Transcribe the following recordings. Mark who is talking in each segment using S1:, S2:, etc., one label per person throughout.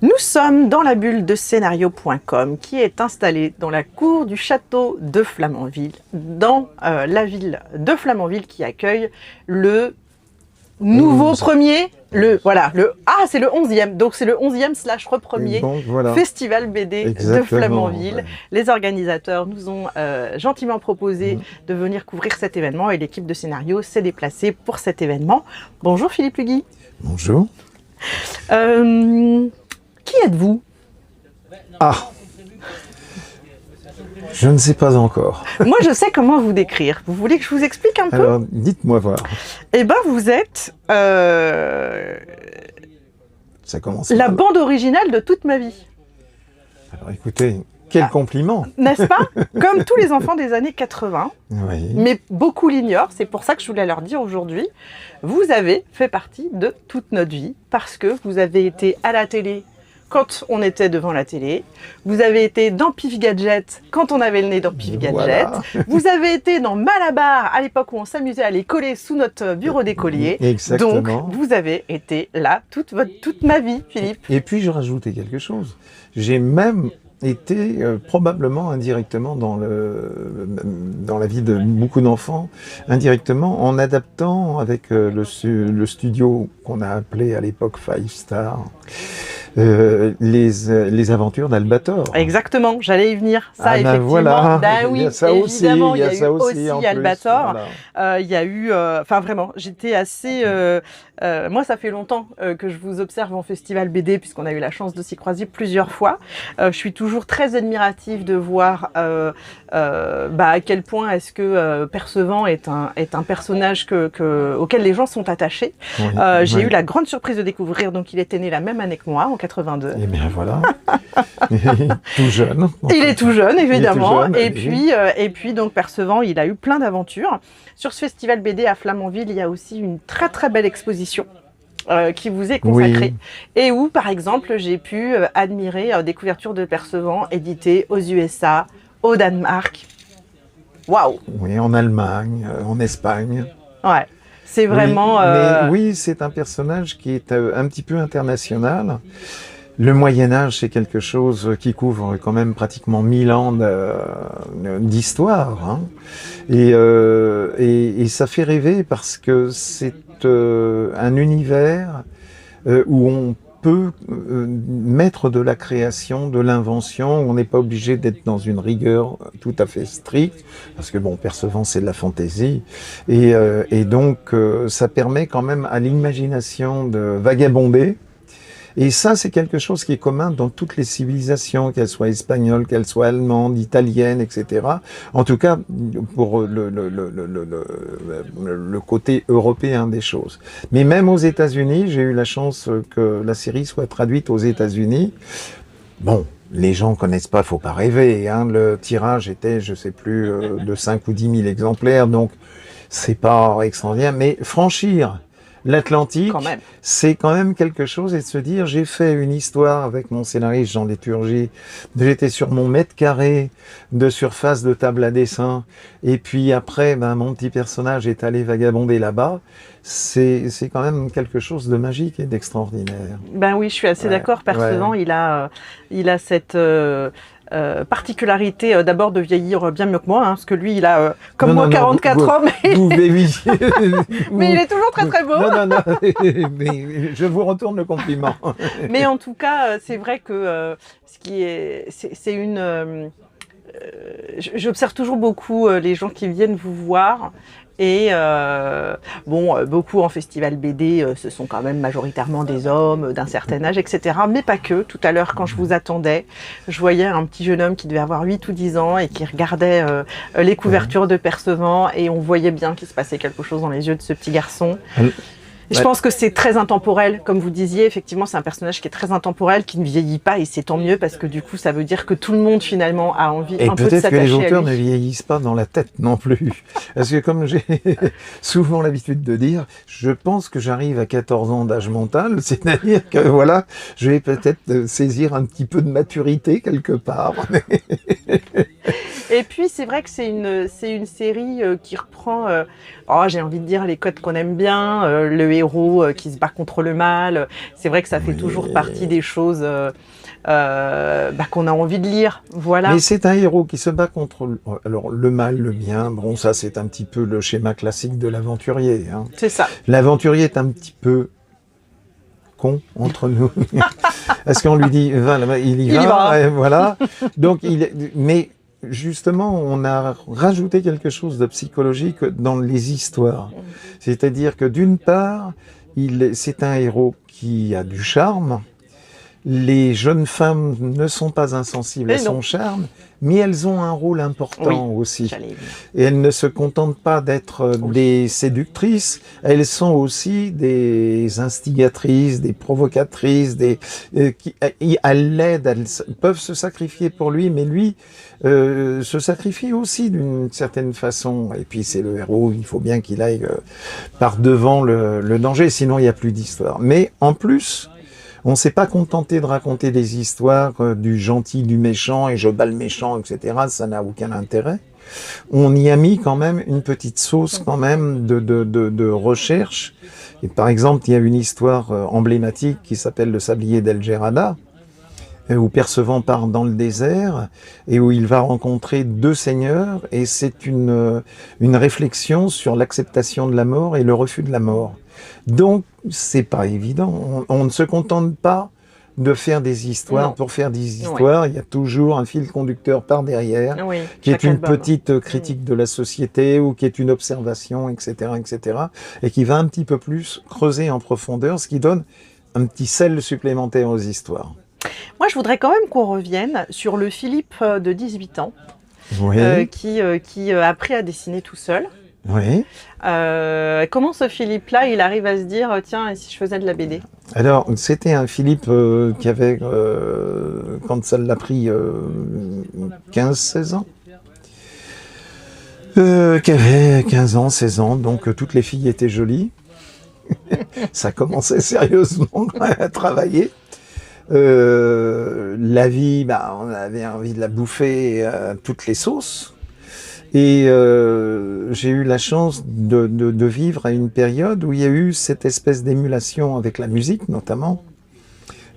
S1: Nous sommes dans la bulle de scénario.com qui est installée dans la cour du château de Flamanville, dans la ville de Flamanville qui accueille le nouveau premier, c'est le 11e, donc c'est le 11e / re-premier festival BD de Flamanville. Ouais. Les organisateurs nous ont gentiment proposé de venir couvrir cet événement et l'équipe de scénario s'est déplacée pour cet événement. Bonjour Philippe Lugui.
S2: Bonjour.
S1: Qui êtes-vous?
S2: Je ne sais pas encore.
S1: Moi, je sais comment vous décrire. Vous voulez que je vous explique un peu?
S2: Alors, dites-moi voir.
S1: Eh bien, vous êtes
S2: Ça commence
S1: la bande originale de toute ma vie.
S2: Alors, écoutez, quel compliment.
S1: N'est-ce pas? Comme tous les enfants des années 80.
S2: Oui.
S1: Mais beaucoup l'ignorent. C'est pour ça que je voulais leur dire aujourd'hui. Vous avez fait partie de toute notre vie parce que vous avez été à la télé quand on était devant la télé, vous avez été dans Pif Gadget quand on avait le nez dans Pif Gadget, voilà. Vous avez été dans Malabar à l'époque où on s'amusait à les coller sous notre bureau d'écolier.
S2: Exactement.
S1: Donc vous avez été là toute ma vie, Philippe.
S2: Et puis je rajoutais quelque chose. J'ai même été probablement indirectement dans la vie de beaucoup d'enfants, indirectement en adaptant avec le studio qu'on a appelé à l'époque Five Star. Les aventures d'Albator.
S1: Exactement, j'allais y venir. Ça, effectivement.
S2: Voilà.
S1: Ben oui,
S2: il y a ça
S1: évidemment,
S2: aussi,
S1: il y a eu aussi Albator.
S2: Voilà.
S1: Il y a eu, enfin vraiment, j'étais assez. Moi, ça fait longtemps que je vous observe en festival BD, puisqu'on a eu la chance de s'y croiser plusieurs fois. Je suis toujours très admirative de voir à quel point est-ce que Percevant est un personnage auquel les gens sont attachés. Oui, j'ai eu la grande surprise de découvrir, donc il était né la même année que moi, en 82.
S2: Et bien voilà, tout jeune.
S1: Il est tout jeune, évidemment. Et puis donc Percevant, il a eu plein d'aventures. Sur ce festival BD à Flamanville, il y a aussi une très très belle exposition qui vous est consacrée. Oui. Et où, par exemple, j'ai pu admirer des couvertures de Percevant éditées aux USA, au Danemark. Waouh!
S2: Oui, en Allemagne, en Espagne.
S1: Ouais. C'est vraiment...
S2: Mais oui, c'est un personnage qui est un petit peu international. Le Moyen-Âge, c'est quelque chose qui couvre quand même pratiquement 1000 ans d'histoire. Hein. Et ça fait rêver parce que c'est un univers où on peut mettre de la création, de l'invention, on n'est pas obligé d'être dans une rigueur tout à fait stricte, parce que bon, Percevant, c'est de la fantaisie, et donc ça permet quand même à l'imagination de vagabonder, et ça, c'est quelque chose qui est commun dans toutes les civilisations, qu'elles soient espagnoles, qu'elles soient allemandes, italiennes, etc. En tout cas, pour le côté européen des choses. Mais même aux États-Unis, j'ai eu la chance que la série soit traduite aux États-Unis. Bon, les gens connaissent pas, faut pas rêver. Hein. Le tirage était, je sais plus, de 5 ou 10 000 exemplaires, donc c'est pas extraordinaire. Mais franchir l'Atlantique, c'est quand même quelque chose, et de se dire, j'ai fait une histoire avec mon scénariste Jean Léturgie, j'étais sur mon mètre carré de surface de table à dessin, et puis après, mon petit personnage est allé vagabonder là-bas, c'est quand même quelque chose de magique et d'extraordinaire.
S1: Ben oui, je suis assez d'accord, Percevant, il a cette... particularité d'abord de vieillir bien mieux que moi, hein, parce que lui il a comme moi 44 ans, mais il est toujours très très beau.
S2: Non, mais je vous retourne le compliment.
S1: Mais en tout cas, c'est vrai que c'est une... j'observe toujours beaucoup les gens qui viennent vous voir. Et beaucoup en festival BD, ce sont quand même majoritairement des hommes d'un certain âge, etc. Mais pas que. Tout à l'heure, quand je vous attendais, je voyais un petit jeune homme qui devait avoir 8 ou 10 ans et qui regardait les couvertures de Percevant, et on voyait bien qu'il se passait quelque chose dans les yeux de ce petit garçon. Je pense que c'est très intemporel, comme vous disiez, effectivement c'est un personnage qui est très intemporel, qui ne vieillit pas, et c'est tant mieux parce que du coup ça veut dire que tout le monde finalement a envie un peu de s'attacher à lui.
S2: Et peut-être que les auteurs ne vieillissent pas dans la tête non plus, parce que comme j'ai souvent l'habitude de dire, je pense que j'arrive à 14 ans d'âge mental, c'est-à-dire que voilà, je vais peut-être saisir un petit peu de maturité quelque part.
S1: Et puis c'est vrai que c'est une série qui reprend, j'ai envie de dire les codes qu'on aime bien, le héros qui se bat contre le mal. C'est vrai que ça fait toujours partie des choses qu'on a envie de lire. Voilà.
S2: Mais c'est un héros qui se bat contre le mal, le bien. Bon, ça c'est un petit peu le schéma classique de l'aventurier. Hein.
S1: C'est ça.
S2: L'aventurier est un petit peu con entre nous. Est-ce qu'on lui dit va là-bas, il y va, et voilà. Donc mais justement, on a rajouté quelque chose de psychologique dans les histoires. C'est-à-dire que d'une part, c'est un héros qui a du charme. Les jeunes femmes ne sont pas insensibles à son charme, mais elles ont un rôle important aussi. Et elles ne se contentent pas d'être des séductrices, elles sont aussi des instigatrices, des provocatrices, qui à l'aide, elles peuvent se sacrifier pour lui, mais lui se sacrifie aussi d'une certaine façon. Et puis c'est le héros, il faut bien qu'il aille par devant le danger, sinon il n'y a plus d'histoire. Mais en plus, on s'est pas contenté de raconter des histoires du gentil, du méchant, et je bats le méchant, etc. Ça n'a aucun intérêt. On y a mis quand même une petite sauce quand même de recherche. Et par exemple, il y a une histoire emblématique qui s'appelle Le Sablier d'El Gerada, où Percevan part dans le désert et où il va rencontrer deux seigneurs, et c'est une réflexion sur l'acceptation de la mort et le refus de la mort. Donc, c'est pas évident. On ne se contente pas de faire des histoires pour faire des histoires. Il y a toujours un fil conducteur par derrière, qui est une petite critique de la société ou qui est une observation, etc., et qui va un petit peu plus creuser en profondeur, ce qui donne un petit sel supplémentaire aux histoires.
S1: Moi, je voudrais quand même qu'on revienne sur le Philippe de 18 ans, qui a appris à dessiner tout seul.
S2: Oui.
S1: Comment ce Philippe-là, il arrive à se dire, tiens, et si je faisais de la BD?
S2: Alors, c'était un Philippe qui avait, quand ça l'a pris, 15-16 ans, qui avait 15 ans, 16 ans, donc toutes les filles étaient jolies. Ça commençait sérieusement à travailler. La vie, on avait envie de la bouffer à toutes les sauces. Et j'ai eu la chance de vivre à une période où il y a eu cette espèce d'émulation avec la musique, notamment.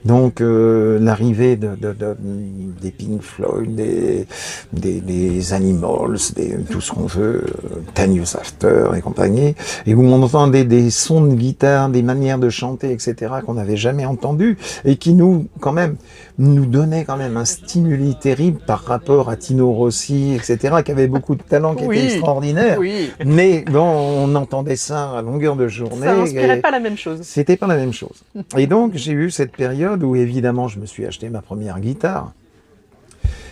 S2: Donc l'arrivée des Pink Floyd, des Animals, tout ce qu'on veut, 10 Years After et compagnie, et où on entendait des sons de guitare, des manières de chanter, etc., qu'on n'avait jamais entendu, et qui nous donnaient quand même un stimuli terrible par rapport à Tino Rossi, etc., qui avait beaucoup de talent, qui était extraordinaire. Mais bon, on entendait ça à longueur de journée.
S1: Ça n'inspirait pas la même chose.
S2: C'était pas la même chose. Et donc j'ai eu cette période où évidemment je me suis acheté ma première guitare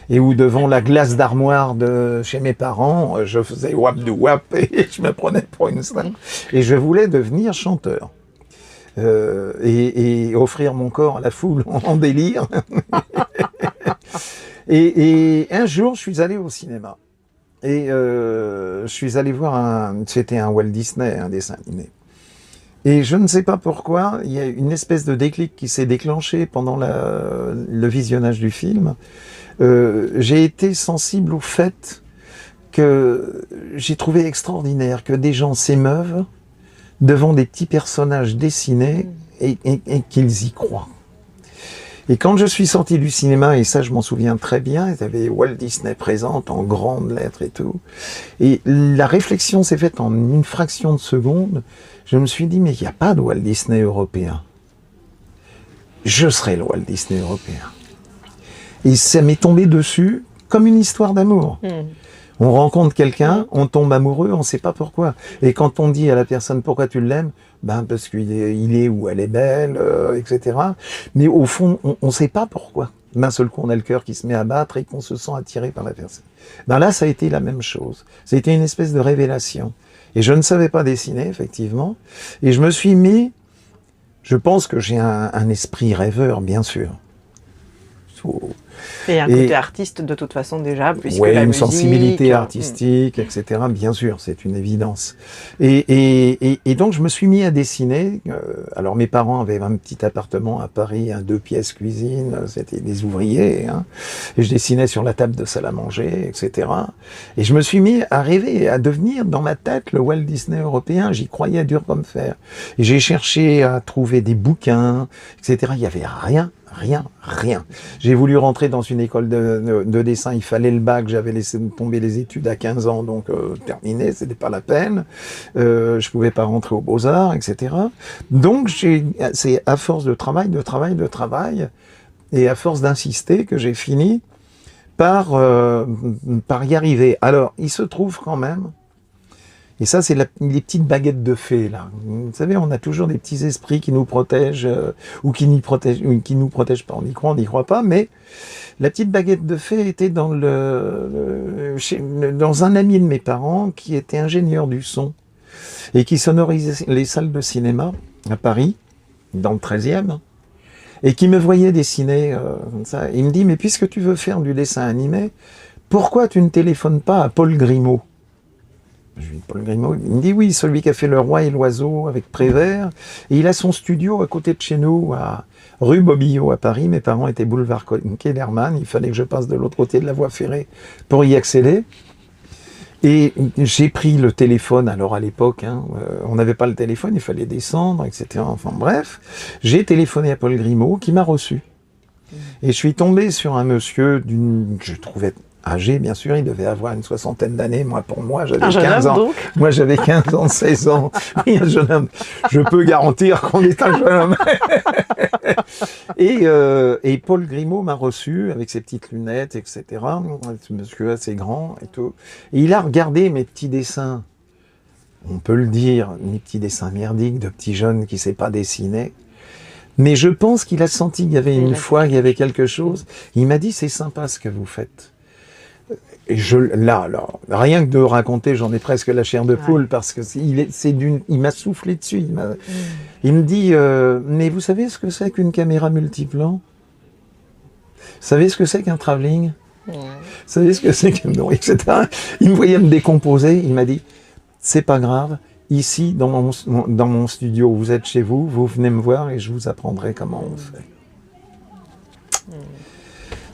S2: et où devant la glace d'armoire de chez mes parents, je faisais wap de wap et je me prenais pour une star. Et je voulais devenir chanteur et offrir mon corps à la foule en délire. et un jour je suis allé au cinéma et je suis allé voir c'était un Walt Disney, un dessin animé. Et je ne sais pas pourquoi, il y a une espèce de déclic qui s'est déclenché pendant le visionnage du film. J'ai été sensible au fait que j'ai trouvé extraordinaire que des gens s'émeuvent devant des petits personnages dessinés et qu'ils y croient. Et quand je suis sorti du cinéma, et ça je m'en souviens très bien, il y avait Walt Disney présente en grandes lettres et tout, et la réflexion s'est faite en une fraction de seconde. Je me suis dit, mais il n'y a pas de Walt Disney européen. Je serai le Walt Disney européen. Et ça m'est tombé dessus comme une histoire d'amour. On rencontre quelqu'un, on tombe amoureux, on ne sait pas pourquoi. Et quand on dit à la personne pourquoi tu l'aimes, parce qu'il est ou elle est belle, etc. Mais au fond, on ne sait pas pourquoi. D'un seul coup, on a le cœur qui se met à battre et qu'on se sent attiré par la personne. Là, ça a été la même chose. Ça a été une espèce de révélation. Et je ne savais pas dessiner, effectivement. Et je me suis mis... Je pense que j'ai un esprit rêveur, bien sûr.
S1: Et un côté artiste de toute façon déjà, puisque
S2: ouais,
S1: la
S2: une
S1: musique...
S2: sensibilité artistique, etc. Bien sûr, c'est une évidence. Et donc, je me suis mis à dessiner. Alors, mes parents avaient un petit appartement à Paris, 2 pièces cuisine, c'était des ouvriers. Hein, et je dessinais sur la table de salle à manger, etc. Et je me suis mis à rêver, à devenir dans ma tête le Walt Disney européen. J'y croyais dur comme fer. Et j'ai cherché à trouver des bouquins, etc. Il n'y avait rien. J'ai voulu rentrer dans une école de dessin, il fallait le bac, j'avais laissé tomber les études à 15 ans, donc terminé, c'était pas la peine. Je pouvais pas rentrer aux Beaux-Arts, etc. Donc c'est à force de travail, et à force d'insister que j'ai fini par y arriver. Alors, il se trouve quand même, et ça, c'est les petites baguettes de fées, là. Vous savez, on a toujours des petits esprits qui nous protègent, ou qui nous protègent pas. On y croit pas, mais la petite baguette de fée était dans un ami de mes parents qui était ingénieur du son et qui sonorisait les salles de cinéma à Paris, dans le 13e, et qui me voyait dessiner comme ça. Il me dit, mais puisque tu veux faire du dessin animé, pourquoi tu ne téléphones pas à Paul Grimaud ? Je lui dis, Paul Grimaud, il me dit oui, celui qui a fait Le Roi et l'Oiseau avec Prévert, et il a son studio à côté de chez nous, à rue Bobillot à Paris. Mes parents étaient boulevard Kellermann, il fallait que je passe de l'autre côté de la voie ferrée pour y accéder. Et j'ai pris le téléphone, alors à l'époque, on n'avait pas le téléphone, il fallait descendre, etc. Enfin bref, j'ai téléphoné à Paul Grimaud qui m'a reçu. Et je suis tombé sur un monsieur je trouvais âgé, bien sûr, il devait avoir une 60aine d'années. Pour moi, j'avais 15 ans.
S1: Donc.
S2: Moi, j'avais 15 ans, 16 ans. Oui, un jeune homme. Je peux garantir qu'on est un jeune homme. Et Paul Grimaud m'a reçu avec ses petites lunettes, etc. Ce monsieur assez grand et tout. Et il a regardé mes petits dessins. On peut le dire, mes petits dessins merdiques de petits jeunes qui ne savent pas dessiner. Mais je pense qu'il a senti qu'il y avait une foi, qu'il y avait quelque chose. Il m'a dit, c'est sympa ce que vous faites. Et alors, rien que de raconter, j'en ai presque la chair de poule, parce que il m'a soufflé dessus. Il me dit, mais vous savez ce que c'est qu'une caméra multiplan ? Vous savez ce que c'est qu'un travelling ? Vous savez ce que c'est qu'un... etc. Il me voyait me décomposer, il m'a dit, c'est pas grave, ici, dans mon studio, vous êtes chez vous, vous venez me voir et je vous apprendrai comment on fait.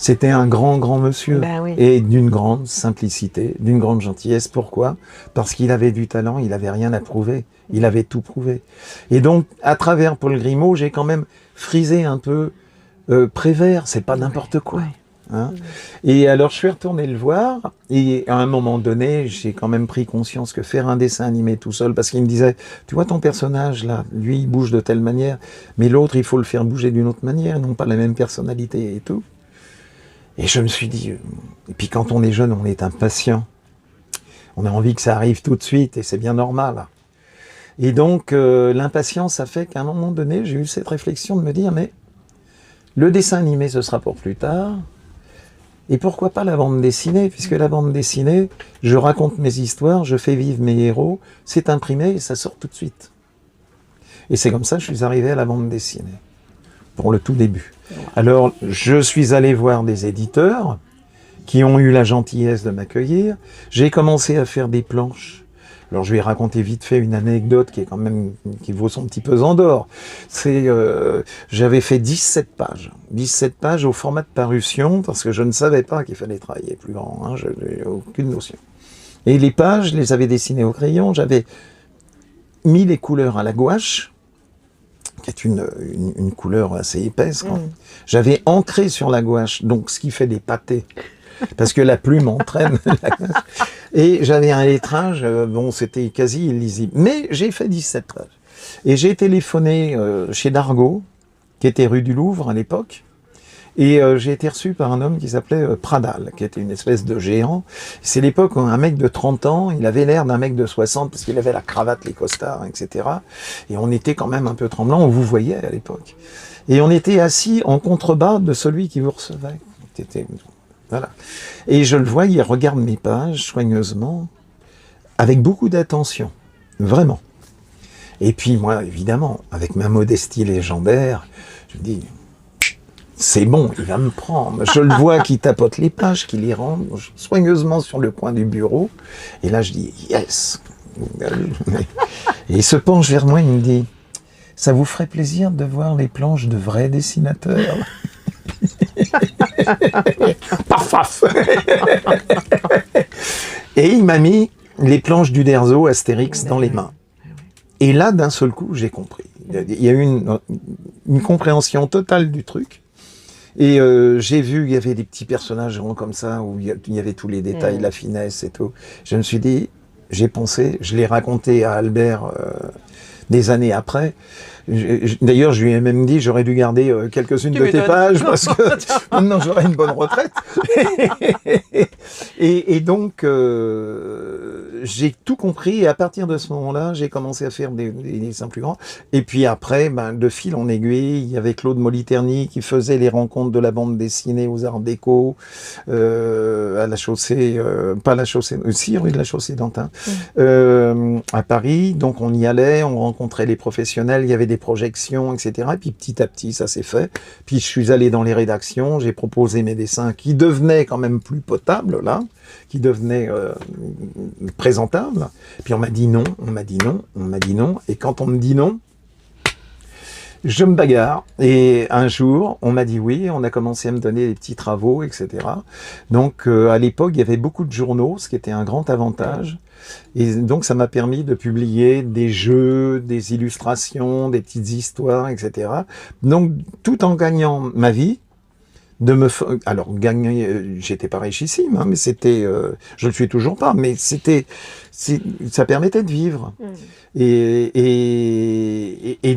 S2: C'était un grand monsieur,
S1: oui.
S2: Et d'une grande simplicité, d'une grande gentillesse. Pourquoi ? Parce qu'il avait du talent, il n'avait rien à prouver, il avait tout prouvé. Et donc, à travers Paul Grimaud, j'ai quand même frisé un peu Prévert, c'est pas n'importe quoi. Hein ? Et alors, je suis retourné le voir, et à un moment donné, j'ai quand même pris conscience que faire un dessin animé tout seul, parce qu'il me disait, tu vois ton personnage là, lui il bouge de telle manière, mais l'autre il faut le faire bouger d'une autre manière, non pas la même personnalité et tout. Et je me suis dit, et puis quand on est jeune, on est impatient. On a envie que ça arrive tout de suite, et c'est bien normal. Et donc, l'impatience a fait qu'à un moment donné, j'ai eu cette réflexion de me dire, mais le dessin animé, ce sera pour plus tard. Et pourquoi pas la bande dessinée ? Puisque la bande dessinée, je raconte mes histoires, je fais vivre mes héros, c'est imprimé et ça sort tout de suite. Et c'est comme ça que je suis arrivé à la bande dessinée, pour le tout début. Alors, je suis allé voir des éditeurs qui ont eu la gentillesse de m'accueillir. J'ai commencé à faire des planches. Alors, je vais raconter vite fait une anecdote qui vaut son petit pesant d'or. J'avais fait 17 pages au format de parution, parce que je ne savais pas qu'il fallait travailler plus grand, je n'avais aucune notion. Et les pages, je les avais dessinées au crayon, j'avais mis les couleurs à la gouache, qui est une couleur assez épaisse. J'avais ancré sur la gouache, donc ce qui fait des pâtés, parce que la plume entraîne. Et j'avais un lettrage, c'était quasi illisible. Mais j'ai fait 17 pages. Et j'ai téléphoné chez Dargaud, qui était rue du Louvre à l'époque, et j'ai été reçu par un homme qui s'appelait Pradal, qui était une espèce de géant. C'est l'époque où un mec de 30 ans, il avait l'air d'un mec de 60, parce qu'il avait la cravate, les costards, etc. Et on était quand même un peu tremblant, on vous voyait à l'époque. Et on était assis en contrebas de celui qui vous recevait. Voilà. Et je le vois, il regarde mes pages soigneusement, avec beaucoup d'attention, vraiment. Et puis moi, évidemment, avec ma modestie légendaire, je me dis, c'est bon, il va me prendre. Je le vois qui tapote les pages, qui les range soigneusement sur le coin du bureau. Et là, je dis, yes. Et il se penche vers moi, il me dit, ça vous ferait plaisir de voir les planches de vrais dessinateurs? Paf, paf. Et il m'a mis les planches d'Uderzo, Astérix dans les mains. Et là, d'un seul coup, j'ai compris. Il y a eu une compréhension totale du truc. Et j'ai vu, il y avait des petits personnages ronds comme ça, où il y avait tous les détails, la finesse et tout. Je me suis dit, j'ai pensé, je l'ai raconté à Albert des années après. D'ailleurs, je lui ai même dit, j'aurais dû garder quelques-unes de tes pages, parce que maintenant j'aurais une bonne retraite. et donc, j'ai tout compris, et à partir de ce moment-là, j'ai commencé à faire des dessins plus grands. Et puis après, de fil en aiguille, il y avait Claude Moliterni qui faisait les rencontres de la bande dessinée aux Arts Déco, à la chaussée, pas la chaussée, si, rue de la Chaussée d'Antin, à Paris. Donc on y allait, on rencontrait les professionnels, il y avait des projections, etc. Et puis petit à petit, ça s'est fait. Puis je suis allé dans les rédactions, j'ai proposé mes dessins qui devenaient quand même plus potables, là, qui devenaient présentables. Puis on m'a dit non, on m'a dit non, on m'a dit non. Et quand on me dit non, je me bagarre. Et un jour, on m'a dit oui, on a commencé à me donner des petits travaux, etc. Donc à l'époque, il y avait beaucoup de journaux, ce qui était un grand avantage. Et donc ça m'a permis de publier des jeux, des illustrations, des petites histoires, etc. Donc tout en gagnant ma vie, alors gagner, j'étais pas richissime, hein, mais c'était, je le suis toujours pas, mais ça permettait de vivre. Et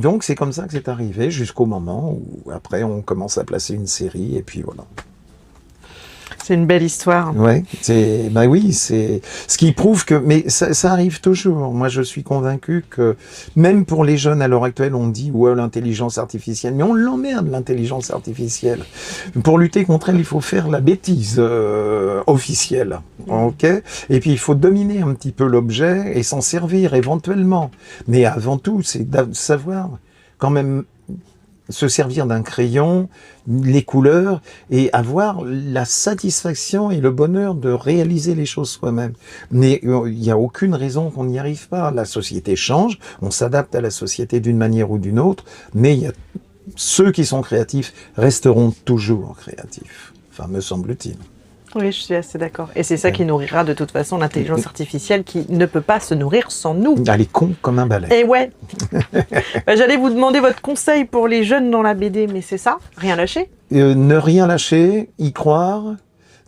S2: donc c'est comme ça que c'est arrivé, jusqu'au moment où après on commence à placer une série, et puis voilà.
S1: C'est une belle histoire.
S2: Ouais, oui, c'est ce qui prouve que, mais ça arrive toujours. Moi, je suis convaincu que même pour les jeunes à l'heure actuelle, on dit ouais l'intelligence artificielle, mais on l'emmerde l'intelligence artificielle. Pour lutter contre elle, il faut faire la bêtise officielle, ok. Et puis il faut dominer un petit peu l'objet et s'en servir éventuellement. Mais avant tout, c'est de savoir quand même se servir d'un crayon, les couleurs, et avoir la satisfaction et le bonheur de réaliser les choses soi-même. Mais il n'y a aucune raison qu'on n'y arrive pas. La société change, on s'adapte à la société d'une manière ou d'une autre, mais ceux qui sont créatifs resteront toujours créatifs, enfin me semble-t-il.
S1: Oui, je suis assez d'accord. Et c'est ça qui nourrira de toute façon l'intelligence artificielle qui ne peut pas se nourrir sans nous.
S2: Elle est con comme un balai.
S1: Et ouais. J'allais vous demander votre conseil pour les jeunes dans la BD, mais c'est ça, rien lâcher.
S2: Ne rien lâcher, y croire,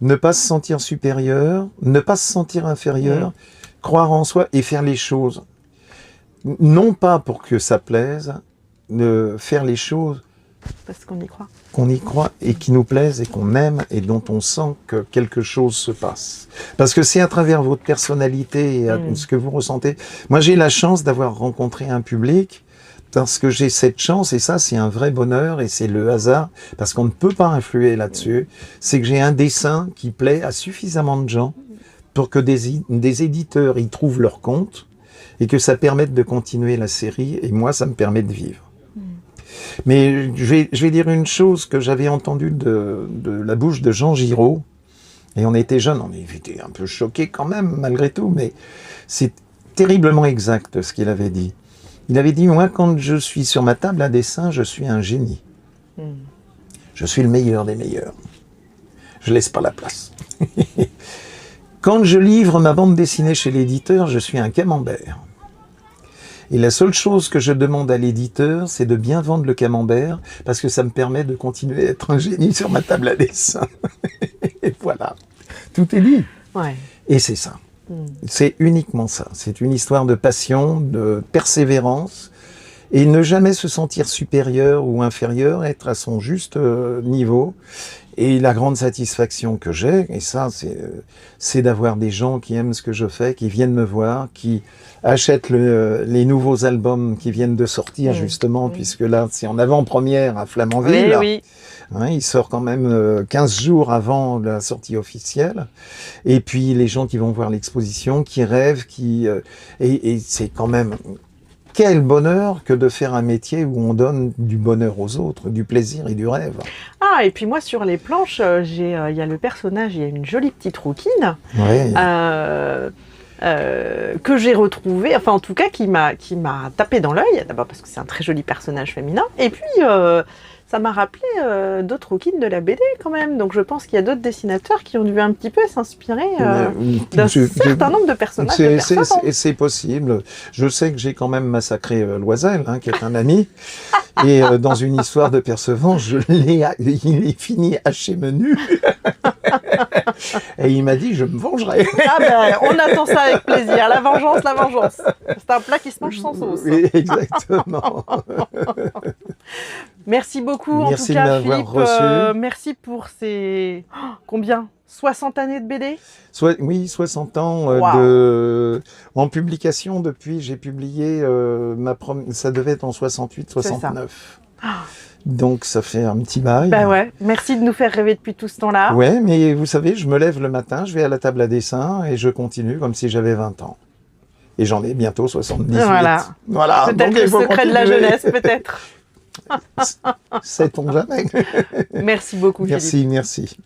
S2: ne pas se sentir supérieur, ne pas se sentir inférieur, croire en soi et faire les choses. Non pas pour que ça plaise, faire les choses
S1: parce qu'on y croit.
S2: Qu'on y croit et qui nous plaisent et qu'on aime et dont on sent que quelque chose se passe. Parce que c'est à travers votre personnalité et ce que vous ressentez. Moi, j'ai la chance d'avoir rencontré un public parce que j'ai cette chance, et ça, c'est un vrai bonheur et c'est le hasard, parce qu'on ne peut pas influer là-dessus. C'est que j'ai un dessin qui plaît à suffisamment de gens pour que des éditeurs y trouvent leur compte et que ça permette de continuer la série, et moi, ça me permet de vivre. Mais je vais dire une chose que j'avais entendue de la bouche de Jean Giraud, et on était jeunes, on était un peu choqués quand même, malgré tout, mais c'est terriblement exact ce qu'il avait dit. Il avait dit, moi, quand je suis sur ma table à dessin, je suis un génie. Je suis le meilleur des meilleurs. Je laisse pas la place. Quand je livre ma bande dessinée chez l'éditeur, je suis un camembert. Et la seule chose que je demande à l'éditeur, c'est de bien vendre le camembert, parce que ça me permet de continuer à être un génie sur ma table à dessin. Et voilà, tout est dit.
S1: Ouais.
S2: Et c'est ça. C'est uniquement ça. C'est une histoire de passion, de persévérance, et ne jamais se sentir supérieur ou inférieur, être à son juste niveau. Et la grande satisfaction que j'ai, et ça, c'est d'avoir des gens qui aiment ce que je fais, qui viennent me voir, qui achètent les nouveaux albums qui viennent de sortir, justement, puisque là, c'est en avant-première à Flamanville.
S1: Oui.
S2: Hein, il sort quand même 15 jours avant la sortie officielle. Et puis, les gens qui vont voir l'exposition, qui rêvent, et c'est quand même quel bonheur que de faire un métier où on donne du bonheur aux autres, du plaisir et du rêve.
S1: Ah, et puis moi, sur les planches, il y a le personnage, il y a une jolie petite rouquine
S2: Ouais.
S1: que j'ai retrouvée, enfin en tout cas qui m'a tapé dans l'œil, d'abord parce que c'est un très joli personnage féminin, et puis ça m'a rappelé d'autres rouquines de la BD quand même, donc je pense qu'il y a d'autres dessinateurs qui ont dû un petit peu s'inspirer d'un certain nombre de personnages de personnes.
S2: C'est possible. Je sais que j'ai quand même massacré Loisel, qui est un ami, et dans une histoire de Perceval, il est fini haché menu. Et il m'a dit, je me vengerai.
S1: Ah ben, on attend ça avec plaisir. La vengeance, la vengeance. C'est un plat qui se mange sans sauce.
S2: Oui, exactement.
S1: Merci beaucoup,
S2: Merci
S1: en tout cas,
S2: de m'avoir
S1: Philippe.
S2: reçu.
S1: Merci pour ces... combien 60 années de BD?
S2: Oui, 60 ans
S1: Wow.
S2: en publication depuis, j'ai publié, ça devait être en 68, 69. Donc ça fait un petit bail.
S1: Bah ouais, merci de nous faire rêver depuis tout ce temps-là.
S2: Ouais, mais vous savez, je me lève le matin, je vais à la table à dessin et je continue comme si j'avais 20 ans. Et j'en ai bientôt 78. Voilà.
S1: Peut-être
S2: Donc,
S1: le
S2: il faut
S1: secret de la
S2: continuer.
S1: jeunesse, peut-être.
S2: Sait-on jamais.
S1: Merci beaucoup, Philippe.
S2: Merci.